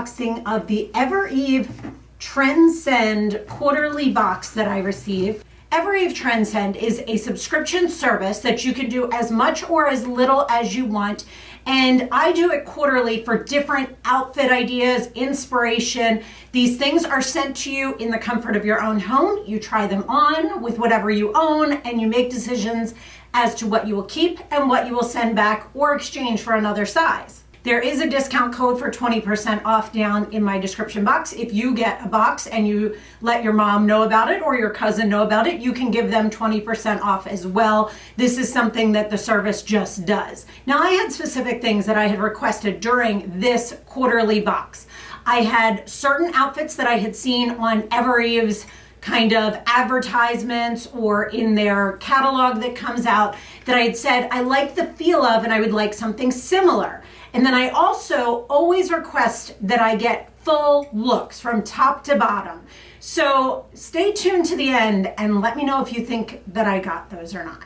unboxing of the Evereve Trendsend quarterly box that I received. Evereve Trendsend is a subscription service that you can do as much or as little as you want. And I do it quarterly for different outfit ideas, inspiration. These things are sent to you in the comfort of your own home. You try them on with whatever you own and you make decisions as to what you will keep and what you will send back or exchange for another size. There is a discount code for 20% off down in my description box. If you get a box and you let your mom know about it or your cousin know about it, you can give them 20% off as well. This is something that the service just does. Now, I had specific things that I had requested during this quarterly box. I had certain outfits that I had seen on Evereve's kind of advertisements or in their catalog that comes out that I had said I like the feel of and I would like something similar. And then I also always request that I get full looks from top to bottom. So stay tuned to the end and let me know if you think that I got those or not.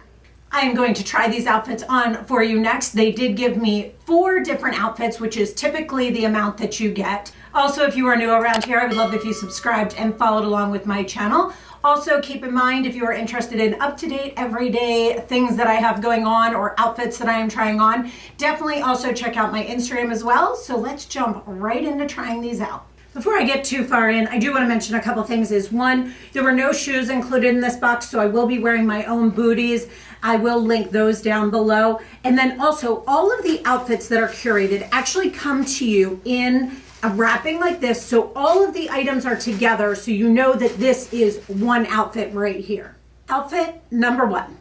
I am going to try these outfits on for you next. They did give me 4 different outfits, which is typically the amount that you get. Also, if you are new around here, I would love if you subscribed and followed along with my channel. Also, keep in mind if you are interested in up-to-date, everyday things that I have going on or outfits that I am trying on, definitely also check out my Instagram as well. So let's jump right into trying these out. Before I get too far in, I do want to mention a couple things. One, there were no shoes included in this box, so I will be wearing my own booties. I will link those down below. And then also, all of the outfits that are curated actually come to you in a wrapping like this, so all of the items are together, so you know that this is one outfit right here. Outfit number one.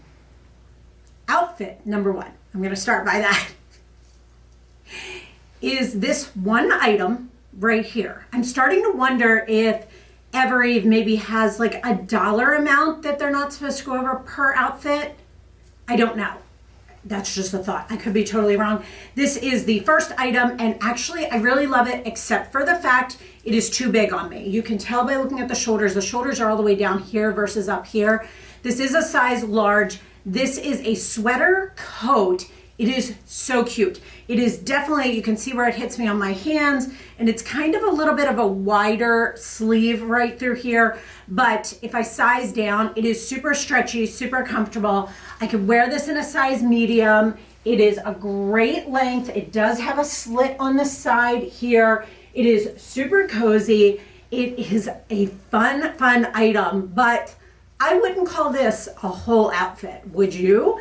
Outfit number one. I'm going to start by that. Is this one item right here. I'm starting to wonder if Evereve maybe has like a dollar amount that they're not supposed to go over per outfit. I don't know. That's just a thought. I could be totally wrong. This is the first item, and actually I really love it, except for the fact it is too big on me. You can tell by looking at the shoulders. The shoulders are all the way down here versus up here. This is a size large. This is a sweater coat. It is so cute. It is definitely, you can see where it hits me on my hands, and it's kind of a little bit of a wider sleeve right through here. But if I size down, it is super stretchy, super comfortable. I could wear this in a size medium. It is a great length. It does have a slit on the side here. It is super cozy. It is a fun item, but I wouldn't call this a whole outfit, would you?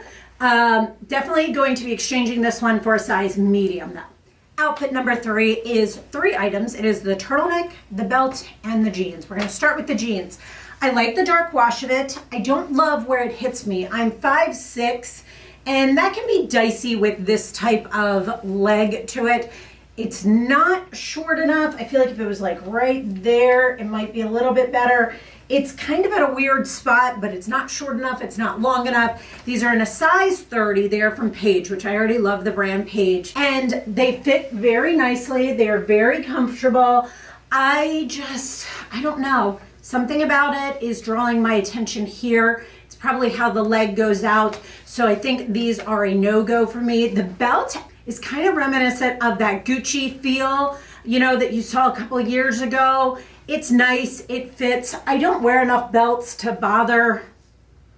Definitely going to be exchanging this one for a size medium though. Outfit number 3 is 3 items. It is the turtleneck, the belt, and the jeans. We're going to start with the jeans. I like the dark wash of it. I don't love where it hits me. I'm 5'6", and that can be dicey with this type of leg to it. It's not short enough. I feel like if it was like right there, it might be a little bit better. It's kind of at a weird spot, but it's not short enough. It's not long enough. These are in a size 30. They are from Paige, which I already love the brand Paige. And they fit very nicely. They are very comfortable. I don't know. Something about it is drawing my attention here. It's probably how the leg goes out. So I think these are a no-go for me. The belt is kind of reminiscent of that Gucci feel, you know, that you saw a couple of years ago. It's nice, it fits. I don't wear enough belts to bother.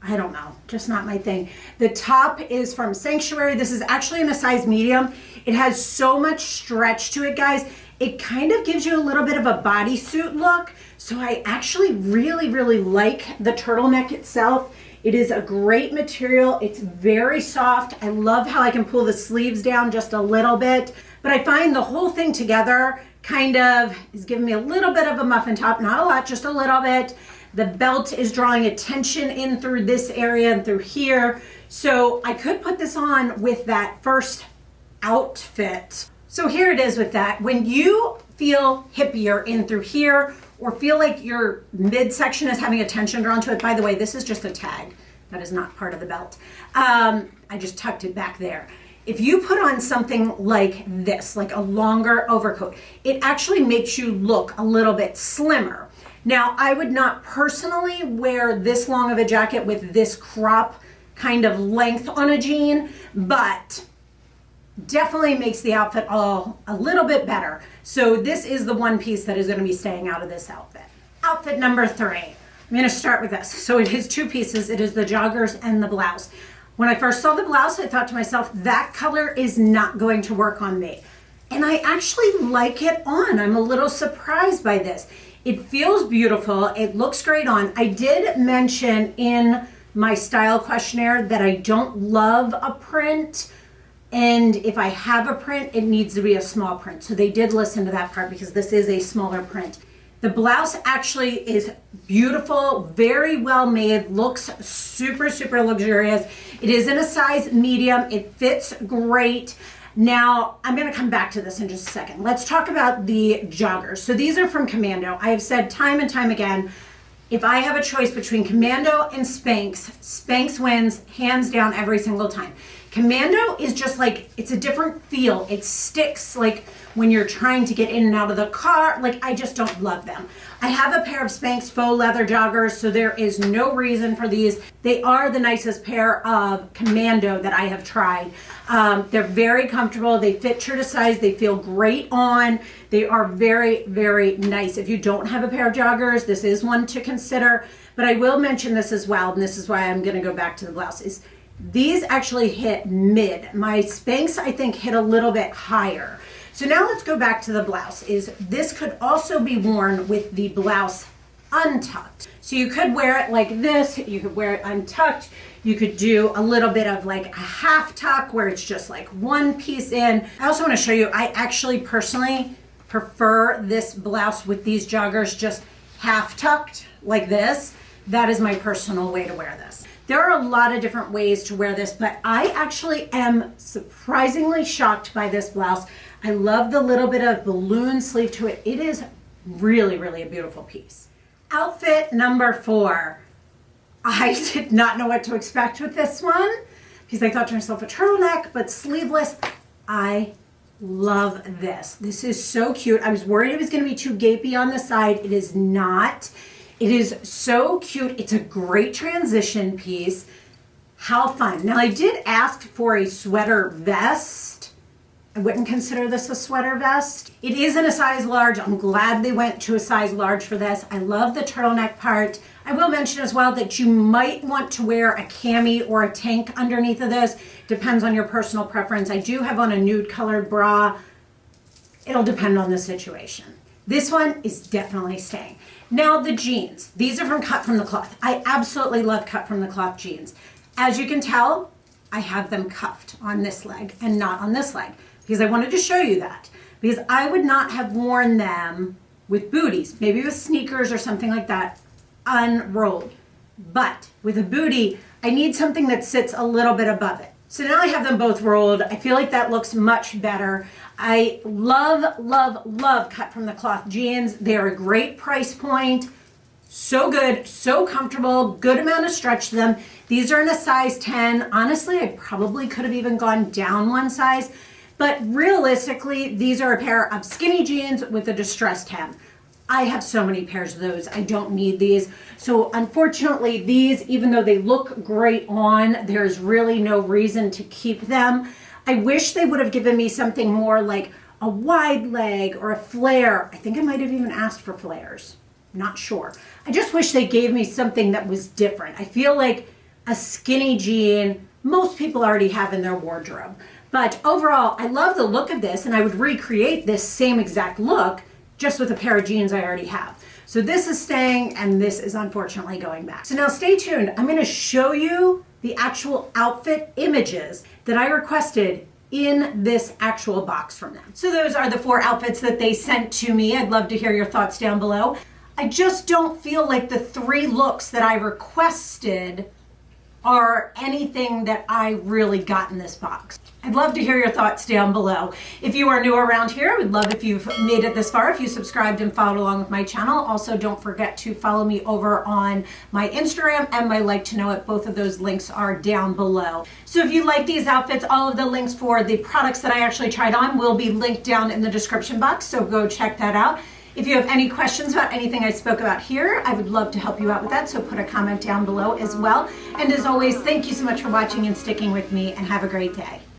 I don't know, just not my thing. The top is from Sanctuary. This is actually in a size medium. It has so much stretch to it, guys. It kind of gives you a little bit of a bodysuit look. So I actually really like the turtleneck itself. It is a great material. It's very soft. I love how I can pull the sleeves down just a little bit, but I find the whole thing together kind of is giving me a little bit of a muffin top, not a lot, just a little bit. The belt is drawing attention in through this area and through here. So I could put this on with that first outfit. So here it is with that. When you feel hippier in through here or feel like your midsection is having attention drawn to it, by the way, this is just a tag. That is not part of the belt. I just tucked it back there. If you put on something like this, like a longer overcoat, it actually makes you look a little bit slimmer. Now, I would not personally wear this long of a jacket with this crop kind of length on a jean, but definitely makes the outfit all a little bit better. So this is the one piece that is going to be staying out of this outfit. Outfit number 3. I'm going to start with this. So it is 2 pieces. It is the joggers and the blouse. When I first saw the blouse, I thought to myself, that color is not going to work on me. And I actually like it on. I'm a little surprised by this. It feels beautiful. It looks great on. I did mention in my style questionnaire that I don't love a print. And if I have a print, it needs to be a small print. So they did listen to that part because this is a smaller print. The blouse actually is beautiful, very well made, looks super, super luxurious. It is in a size medium. It fits great. Now, I'm going to come back to this in just a second. Let's talk about the joggers. So these are from Commando. I have said time and time again, if I have a choice between Commando and Spanx, Spanx wins hands down every single time. Commando is just like, it's a different feel. It sticks like when you're trying to get in and out of the car. Like, I just don't love them. I have a pair of Spanx faux leather joggers, so there is no reason for these. They are the nicest pair of Commando that I have tried. They're very comfortable. They fit true to size. They feel great on. They are very, very nice. If you don't have a pair of joggers, this is one to consider. But I will mention this as well, and this is why I'm going to go back to the blouses. These actually hit mid. My Spanx, I think, hit a little bit higher. So now let's go back to the blouse. This could also be worn with the blouse untucked. So you could wear it like this. You could wear it untucked. You could do a little bit of like a half tuck where it's just like one piece in. I also want to show you, I actually personally prefer this blouse with these joggers just half tucked like this. That is my personal way to wear this. There are a lot of different ways to wear this, but I actually am surprisingly shocked by this blouse. I love the little bit of balloon sleeve to it. It is really, really a beautiful piece. Outfit number 4. I did not know what to expect with this one because I thought to myself, a turtleneck, but sleeveless. I love this. This is so cute. I was worried it was going to be too gapey on the side. It is not. It is so cute. It's a great transition piece. How fun. Now, I did ask for a sweater vest. I wouldn't consider this a sweater vest. It is in a size large. I'm glad they went to a size large for this. I love the turtleneck part. I will mention as well that you might want to wear a cami or a tank underneath of this. Depends on your personal preference. I do have on a nude colored bra. It'll depend on the situation. This one is definitely staying. Now the jeans, these are from Cut From The Cloth. I absolutely love Cut From The Cloth jeans. As you can tell, I have them cuffed on this leg and not on this leg because I wanted to show you that because I would not have worn them with booties, maybe with sneakers or something like that, unrolled. But with a bootie, I need something that sits a little bit above it. So now I have them both rolled. I feel like that looks much better. I love, love, love Cut From The Cloth jeans. They're a great price point. So good, so comfortable, good amount of stretch to them. These are in a size 10. Honestly, I probably could have even gone down one size. But realistically, these are a pair of skinny jeans with a distressed hem. I have so many pairs of those. I don't need these. So unfortunately, these, even though they look great on, there's really no reason to keep them. I wish they would have given me something more like a wide leg or a flare. I think I might have even asked for flares. Not sure. I just wish they gave me something that was different. I feel like a skinny jean, most people already have in their wardrobe. But overall, I love the look of this, and I would recreate this same exact look just with a pair of jeans I already have. So this is staying, and this is unfortunately going back. So now stay tuned. I'm going to show you the actual outfit images that I requested in this actual box from them. So those are the 4 outfits that they sent to me. I'd love to hear your thoughts down below. I just don't feel like the 3 looks that I requested are anything that I really got in this box. I'd love to hear your thoughts down below. If you are new around here, I would love if you've made it this far, if you subscribed and followed along with my channel. Also, don't forget to follow me over on my Instagram and my Like to Know It. Both of those links are down below. So if you like these outfits, all of the links for the products that I actually tried on will be linked down in the description box, so go check that out. If you have any questions about anything I spoke about here, I would love to help you out with that, so put a comment down below as well. And as always, thank you so much for watching and sticking with me, and have a great day.